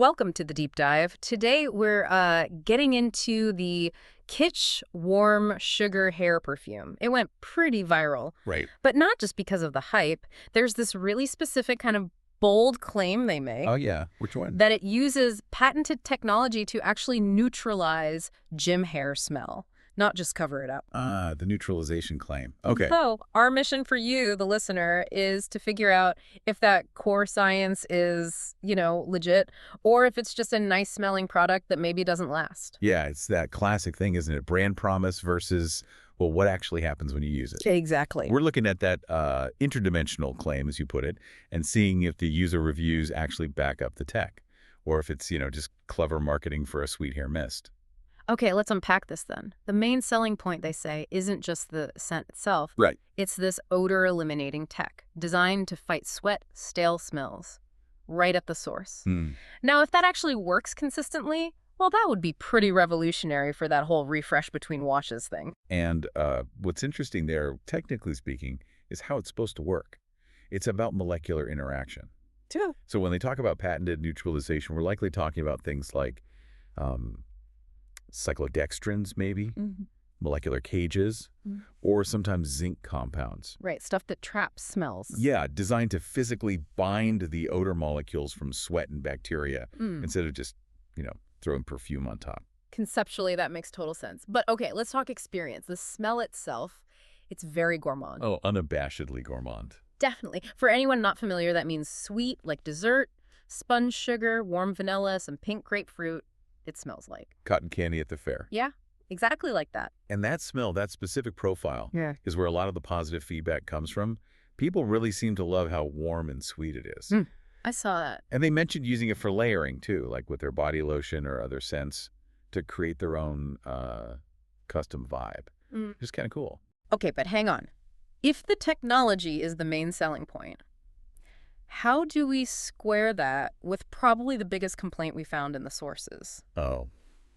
Welcome to the deep dive. Today we're getting into the Kitsch Warm Sugar Hair Perfume. It went pretty viral, Right. but not just because of the hype. There's this really specific kind of bold claim they make Oh, yeah. Which one? that it uses patented technology to actually neutralize gym hair smell, not just cover it up. The neutralization claim. Okay. So our mission for you, the listener, is to figure out if that core science is, legit, or if it's just a nice smelling product that maybe doesn't last. Yeah, it's that classic thing, isn't it? Brand promise versus, well, what actually happens when you use it? Exactly. We're looking at that interdimensional claim, as you put it, and seeing if the user reviews actually back up the tech, or if it's, just clever marketing for a sweet hair mist. Okay, let's unpack this then. The main selling point, they say, isn't just the scent itself. Right. It's this odor-eliminating tech designed to fight sweat, stale smells, right at the source. Now, if that actually works consistently, well, that would be pretty revolutionary for that whole refresh between washes thing. And what's interesting there, technically speaking, is how it's supposed to work. It's about molecular interaction. Too. So when they talk about patented neutralization, we're likely talking about things like cyclodextrins, maybe, molecular cages, or sometimes zinc compounds. Right, stuff that traps smells. Yeah, designed to physically bind the odor molecules from sweat and bacteria instead of just, throwing perfume on top. Conceptually, that makes total sense. But okay, let's talk experience. The smell itself, it's very gourmand. Oh, unabashedly gourmand. Definitely. For anyone not familiar, that means sweet, like dessert, sponge sugar, warm vanilla, some pink grapefruit. It smells like Cotton candy at the fair. Yeah, exactly like that. And that smell, that specific profile, Yeah. is where a lot of the positive feedback comes from. People really seem to love how warm and sweet it is. I saw that. And they mentioned using it for layering, too, like with their body lotion or other scents to create their own custom vibe. Just kind of cool. Okay, but hang on. If the technology is the main selling point, how do we square that with probably the biggest complaint we found in the sources? Oh,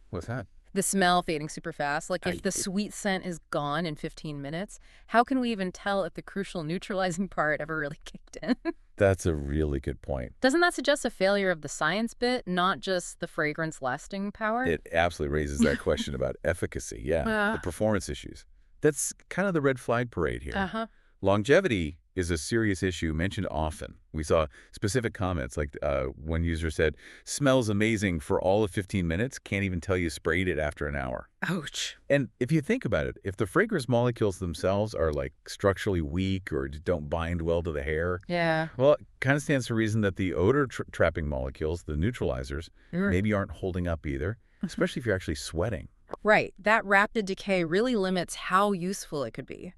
what's that? The smell fading super fast. Like if the sweet scent is gone in 15 minutes, how can we even tell if the crucial neutralizing part ever really kicked in? That's a really good point. Doesn't that suggest a failure of the science bit, not just the fragrance lasting power? It absolutely raises that question about efficacy. Yeah, the performance issues. That's kind of the red flag parade here. Longevity is a serious issue mentioned often. We saw specific comments like one user said, smells amazing for all of 15 minutes, can't even tell you sprayed it after an hour. Ouch. And if you think about it, if the fragrance molecules themselves are like structurally weak or don't bind well to the hair, Yeah. well, it kind of stands to reason that the odor trapping molecules, the neutralizers, maybe aren't holding up either, especially if you're actually sweating. Right. That rapid decay really limits how useful it could be.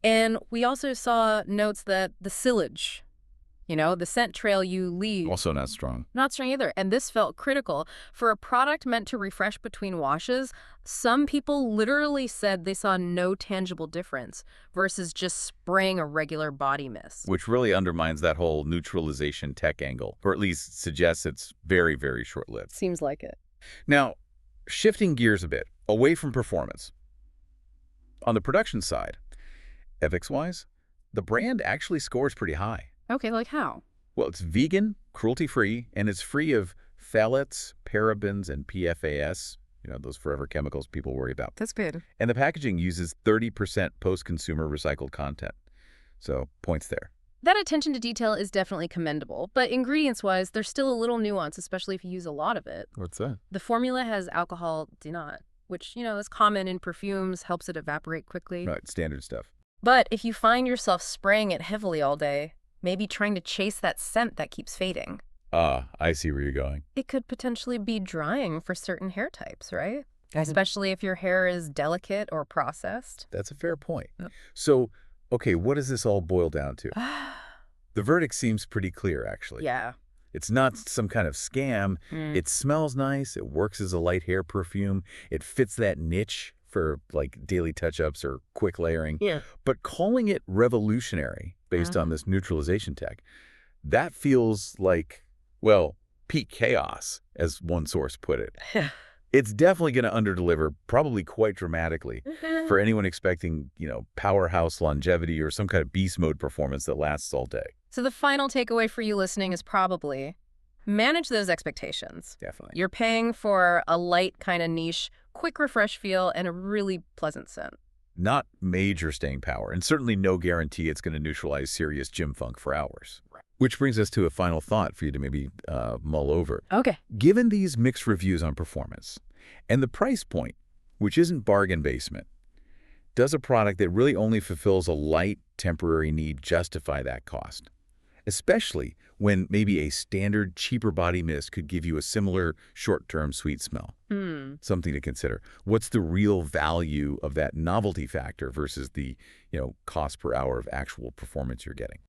And we also saw notes that the sillage, the scent trail you leave, Also not strong. not strong either. And this felt critical. For a product meant to refresh between washes, some people literally said they saw no tangible difference versus just spraying a regular body mist. Which really undermines that whole neutralization tech angle, or at least suggests it's very, very short-lived. Seems like it. Now, shifting gears a bit, away from performance. On the production side, ethics-wise, the brand actually scores pretty high. Okay, like how? Well, it's vegan, cruelty-free, and it's free of phthalates, parabens, and PFAS, those forever chemicals people worry about. That's good. And the packaging uses 30% post-consumer recycled content. So, points there. That attention to detail is definitely commendable, but ingredients-wise, there's still a little nuance, especially if you use a lot of it. What's that? The formula has alcohol denat, which, is common in perfumes, helps it evaporate quickly. Right, standard stuff. But if you find yourself spraying it heavily all day, maybe trying to chase that scent that keeps fading, I see where you're going. it could potentially be drying for certain hair types, right? Especially if your hair is delicate or processed. That's a fair point. Yep. So, okay, what does this all boil down to? The verdict seems pretty clear, actually. Yeah. It's not some kind of scam. It smells nice. It works as a light hair perfume. It fits that niche for like daily touch-ups or quick layering. Yeah. But calling it revolutionary based on this neutralization tech, that feels like, well, peak chaos, as one source put it. It's definitely going to underdeliver, probably quite dramatically, for anyone expecting, powerhouse longevity or some kind of beast mode performance that lasts all day. So the final takeaway for you listening is probably Manage those expectations. Definitely. You're paying for a light kind of niche, quick refresh feel, and a really pleasant scent. Not major staying power, and certainly no guarantee it's going to neutralize serious gym funk for hours. Right. Which brings us to a final thought for you to maybe mull over. Okay. Given these mixed reviews on performance and the price point, which isn't bargain basement, does a product that really only fulfills a light, temporary need justify that cost? Especially when maybe a standard, cheaper body mist could give you a similar short-term sweet smell. Something to consider. What's the real value of that novelty factor versus the, cost per hour of actual performance you're getting?